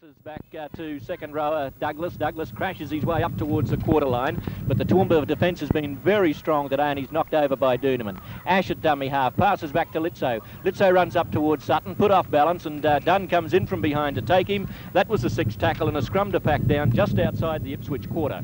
Passes back to second rower Douglas. Douglas crashes his way up towards the quarter line, but the Toowoomba defence has been very strong today and he's knocked over by Doonerman. Ash at dummy half, passes back to Litso. Litso runs up towards Sutton, put off balance, and Dunn comes in from behind to take him. That was a sixth tackle and a scrum to pack down just outside the Ipswich quarter.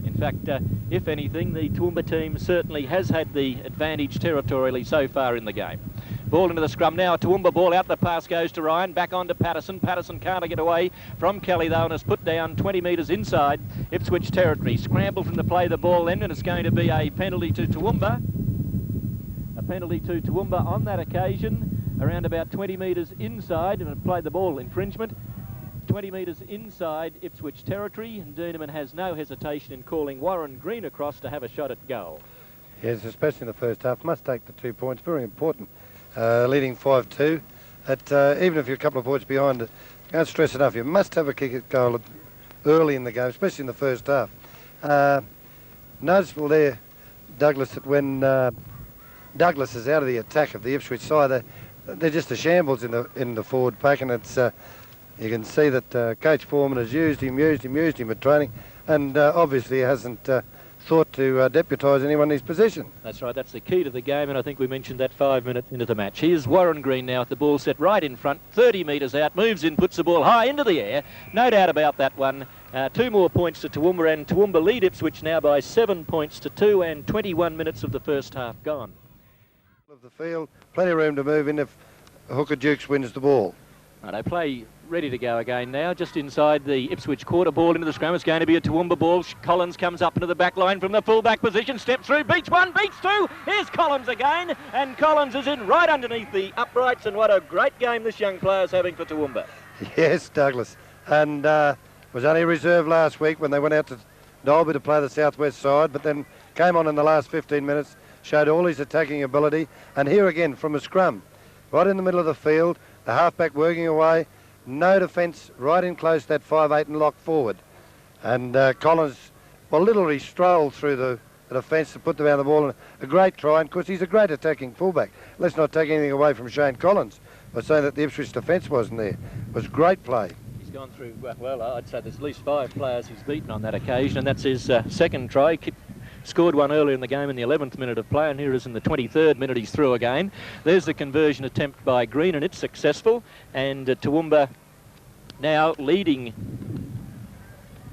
In fact, if anything, the Toowoomba team certainly has had the advantage territorially so far in the game. Ball into the scrum now, Toowoomba ball out, the pass goes to Ryan, back on to Patterson. Patterson can't get away from Kelly though and has put down 20 metres inside Ipswich territory. Scramble from the play the ball then, and it's going to be a penalty to Toowoomba. A penalty to Toowoomba on that occasion, around about 20 metres inside, and played the ball infringement. 20 metres inside Ipswich territory, and Doonerman has no hesitation in calling Warren Green across to have a shot at goal. Yes, especially in the first half. Must take the 2 points, very important. Leading 5-2. Even if you're a couple of points behind, can't stress enough, you must have a kick at goal early in the game, especially in the first half. Noticeable there, Douglas, that when Douglas is out of the attack of the Ipswich side, they're just a shambles in the forward pack, and it's you can see that Coach Foreman has used him at training, and obviously hasn't thought to deputise anyone in his position. That's right, that's the key to the game, and I think we mentioned that 5 minutes into the match. Here's Warren Green now with the ball set right in front, 30 metres out, moves in, puts the ball high into the air. No doubt about that one. 2 more points to Toowoomba, and Toowoomba lead Ipswich now by 7 points to 2, and 21 minutes of the first half gone. Of the field, plenty of room to move in if Hooker Dukes wins the ball. Right, they play ready to go again now, just inside the Ipswich quarter. Ball into the scrum. It's going to be a Toowoomba ball. Collins comes up into the back line from the full-back position, steps through, beats one, beats two. Here's Collins again, and Collins is in right underneath the uprights, and what a great game this young player's having for Toowoomba. Yes, Douglas, and was only reserved last week when they went out to Dolby to play the southwest side, but then came on in the last 15 minutes, showed all his attacking ability, and here again from a scrum, right in the middle of the field, the halfback working away, no defence, right in close that 5'8" and locked forward. And Collins, well, literally strolled through the defence to put them out of the ball. And a great try, and of course he's a great attacking fullback. Let's not take anything away from Shane Collins by saying that the Ipswich defence wasn't there. It was great play. He's gone through, well, I'd say there's at least 5 players he's beaten on that occasion, and that's his second try. Scored one earlier in the game in the 11th minute of play, and here is in the 23rd minute he's through again. There's the conversion attempt by Green, and it's successful, and Toowoomba now leading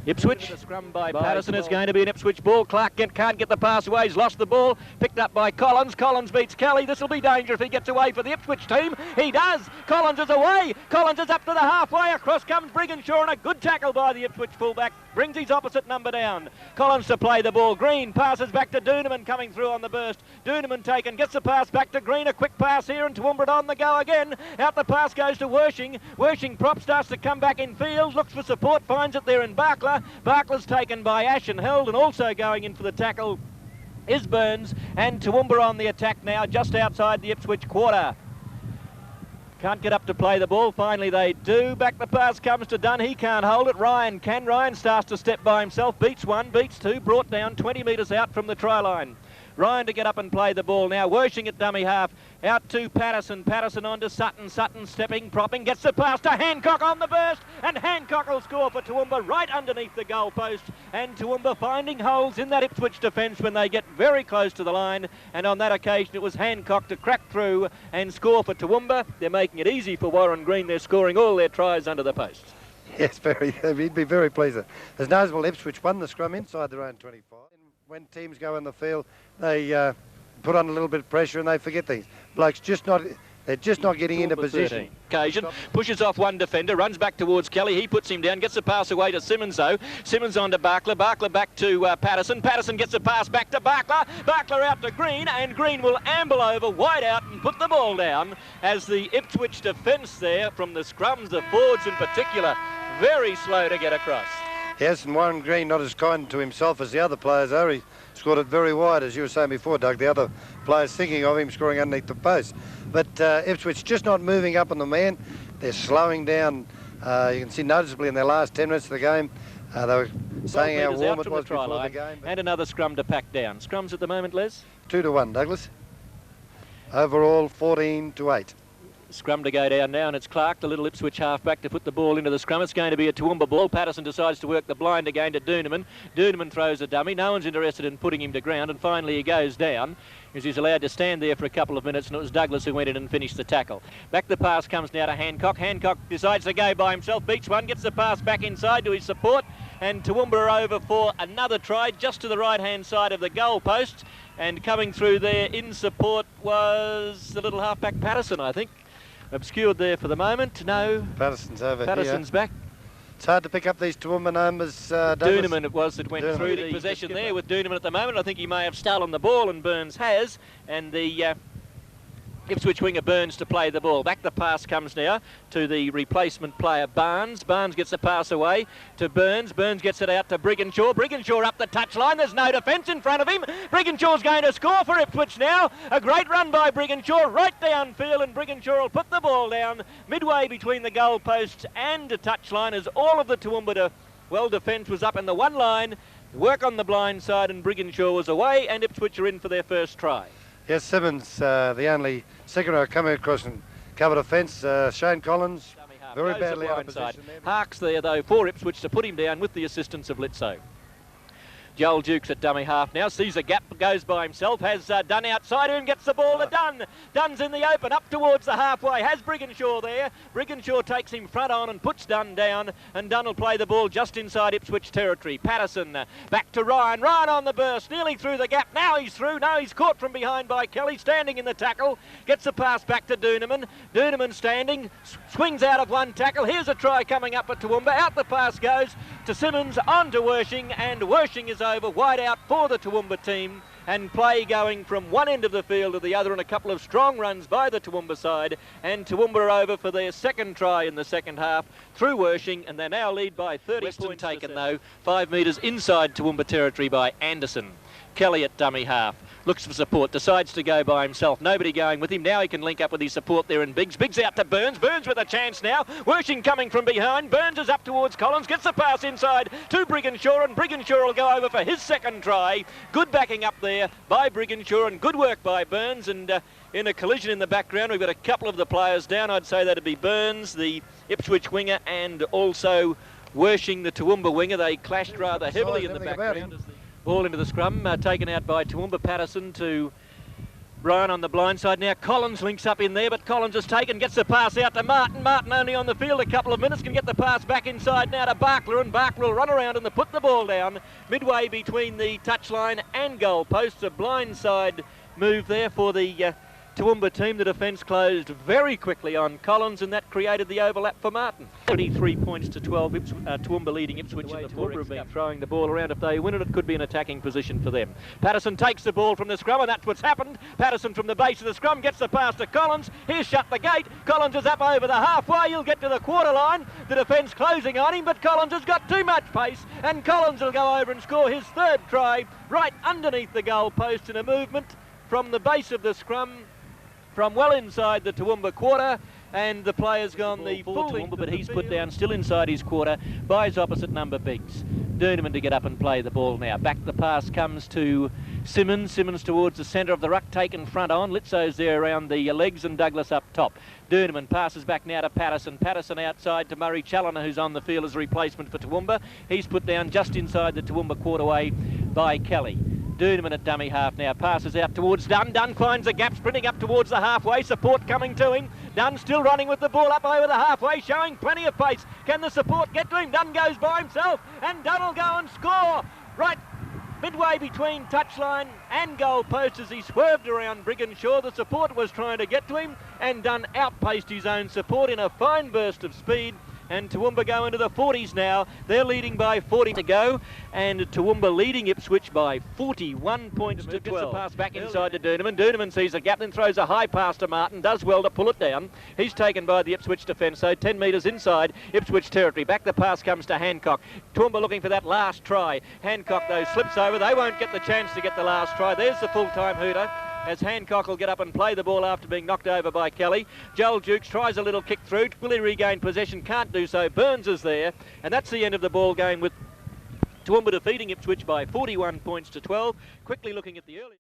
Ipswich. The scrum by Patterson is going to be an Ipswich ball. Clark can't get the pass away. He's lost the ball. Picked up by Collins. Collins beats Kelly. This will be dangerous if he gets away for the Ipswich team. He does. Collins is away. Collins is up to the halfway. Across comes Briganshaw, and a good tackle by the Ipswich fullback. Brings his opposite number down. Collins to play the ball. Green passes back to Doonerman coming through on the burst. Doonerman taken. Gets the pass back to Green. A quick pass here, and Toowoomba on the go again. Out the pass goes to Wershing. Wershing prop starts to come back in field. Looks for support. Finds it there in Barkler. Barkler's taken by Ash and held, and also going in for the tackle is Burns, and Toowoomba on the attack now just outside the Ipswich quarter. Can't get up to play the ball. Finally they do. Back the pass comes to Dunn. He can't hold it. Ryan can. Ryan starts to step by himself. Beats one, beats two. Brought down 20 metres out from the try line. Ryan to get up and play the ball now. Wershing at dummy half. Out to Patterson. Patterson on to Sutton. Sutton stepping, propping. Gets the pass to Hancock on the burst. And Hancock will score for Toowoomba right underneath the goal post. And Toowoomba finding holes in that Ipswich defence when they get very close to the line. And on that occasion it was Hancock to crack through and score for Toowoomba. They're making it easy for Warren Green. They're scoring all their tries under the post. Yes, he'd be very pleased. As noticeable, Ipswich won the scrum inside their own 25. When teams go in the field, they put on a little bit of pressure and they forget these blokes. They're just not getting into position. Occasion pushes off one defender, runs back towards Kelly. He puts him down, gets the pass away to Simmons though. Simmons on to Barkler. Barkler back to Patterson. Patterson gets the pass back to Barkler. Barkler out to Green, and Green will amble over wide out and put the ball down as the Ipswich defence there from the scrums, the forwards in particular, very slow to get across. Yes, and Warren Green not as kind to himself as the other players are. He scored it very wide, as you were saying before, Doug. The other players thinking of him scoring underneath the post. But Ipswich just not moving up on the man. They're slowing down. You can see noticeably in their last 10 minutes of the game, they were saying how warm it was before the game. And another scrum to pack down. Scrums at the moment, Les? 2-1, Douglas. Overall, 14-8. Scrum to go down now, and it's Clark, the little Ipswich halfback, to put the ball into the scrum. It's going to be a Toowoomba ball. Patterson decides to work the blind again to Doonerman. Doonerman throws a dummy. No one's interested in putting him to ground, and finally he goes down, as he's allowed to stand there for a couple of minutes, and it was Douglas who went in and finished the tackle. Back the pass comes now to Hancock. Hancock decides to go by himself, beats one, gets the pass back inside to his support, and Toowoomba are over for another try just to the right-hand side of the goal post. And coming through there in support was the little halfback Patterson, I think. Obscured there for the moment. No. Patterson's over Patterson's here. back. It's hard to pick up these Toowoomba numbers. Doonerman it was that went Doonerman. through the possession there with Doonerman at the moment. I think he may have stolen the ball, and Burns has. And the Ipswich winger Burns to play the ball. Back the pass comes now to the replacement player Barnes. Barnes gets the pass away to Burns. Burns gets it out to Briginshaw. Briginshaw up the touchline. There's no defence in front of him. Briginshaw's going to score for Ipswich now. A great run by Briginshaw right downfield, and Briginshaw will put the ball down midway between the goal posts and the touchline, as all of the Toowoomba defence was up in the one line. Work on the blind side, and Briginshaw was away, and Ipswich are in for their first try. Yes, Simmons, the only second row coming across and covered a fence. Shane Collins, very badly out of position there. Harks there, though, for Ipswich to put him down with the assistance of Litso. Joel Dukes at dummy half now, sees a gap, goes by himself, has Dunn outside him, gets the ball to Dunn. Dunn's in the open, up towards the halfway, has Briginshaw there. Briginshaw takes him front on and puts Dunn down, and Dunn will play the ball just inside Ipswich territory. Patterson back to Ryan. Ryan on the burst, nearly through the gap. Now he's through. Now he's caught from behind by Kelly, standing in the tackle. Gets the pass back to Doonerman. Doonerman standing, swings out of one tackle. Here's a try coming up at Toowoomba. Out the pass goes to Simmons, on to Worshing, and Worshing is over, wide out for the Toowoomba team, and play going from one end of the field to the other, and a couple of strong runs by the Toowoomba side, and Toowoomba are over for their second try in the second half through Worshing, and they now lead by 30 Western points taken though, 5 metres inside Toowoomba territory by Anderson. Kelly at dummy half, looks for support, decides to go by himself. Nobody going with him. Now he can link up with his support there in Biggs. Biggs out to Burns. Burns with a chance now. Worshing coming from behind. Burns is up towards Collins. Gets the pass inside to Briginshaw, and Briginshaw will go over for his second try. Good backing up there by Briginshaw, and good work by Burns. And in a collision in the background, we've got a couple of the players down. I'd say that'd be Burns, the Ipswich winger, and also Worshing, the Toowoomba winger. They clashed rather heavily in the background. Ball into the scrum, taken out by Toowoomba. Patterson to Ryan on the blind side. Now Collins links up in there, but Collins is taken, gets the pass out to Martin. Martin only on the field a couple of minutes, can get the pass back inside now to Barkler, and Barkler will run around and put the ball down midway between the touchline and goal posts. A blind side move there for the Toowoomba team. The defence closed very quickly on Collins, and that created the overlap for Martin. 23 points to 12, Toowoomba leading Ipswich in the Toowoomba have been throwing the ball around. If they win it, it could be an attacking position for them. Patterson takes the ball from the scrum, and that's what's happened. Patterson from the base of the scrum gets the pass to Collins. He's shut the gate. Collins is up over the halfway. He'll get to the quarter line. The defence closing on him, but Collins has got too much pace, and Collins will go over and score his third try right underneath the goal post in a movement from the base of the scrum, from well inside the Toowoomba quarter, and the player's gone the full Toowoomba, but he's put down still inside his quarter by his opposite number Biggs. Doonerman to get up and play the ball now. Back the pass comes to Simmons. Simmons towards the centre of the ruck, taken front on. Litso's there around the legs, and Douglas up top. Doonerman passes back now to Patterson. Patterson outside to Murray Challoner, who's on the field as a replacement for Toowoomba. He's put down just inside the Toowoomba quarterway by Kelly. Doonerman at dummy half now, passes out towards Dunn. Dunn finds a gap, sprinting up towards the halfway, support coming to him. Dunn still running with the ball up over the halfway, showing plenty of pace. Can the support get to him? Dunn goes by himself, and Dunn will go and score right midway between touchline and goal post as he swerved around Briginshaw. The support was trying to get to him, and Dunn outpaced his own support in a fine burst of speed. And Toowoomba go into the 40s now. They're leading by 40 to go, and Toowoomba leading Ipswich by 41 points to 12. Gets a pass back inside to Doonerman. Doonerman sees a gap, then throws a high pass to Martin. Does well to pull it down. He's taken by the Ipswich defence, so 10 metres inside Ipswich territory. Back the pass comes to Hancock. Toowoomba looking for that last try. Hancock, though, slips over. They won't get the chance to get the last try. There's the full-time hooter, as Hancock will get up and play the ball after being knocked over by Kelly. Joel Dukes tries a little kick through. Will he regain possession? Can't do so. Burns is there, and that's the end of the ball game, with Toowoomba defeating Ipswich by 41 points to 12. Quickly looking at the early...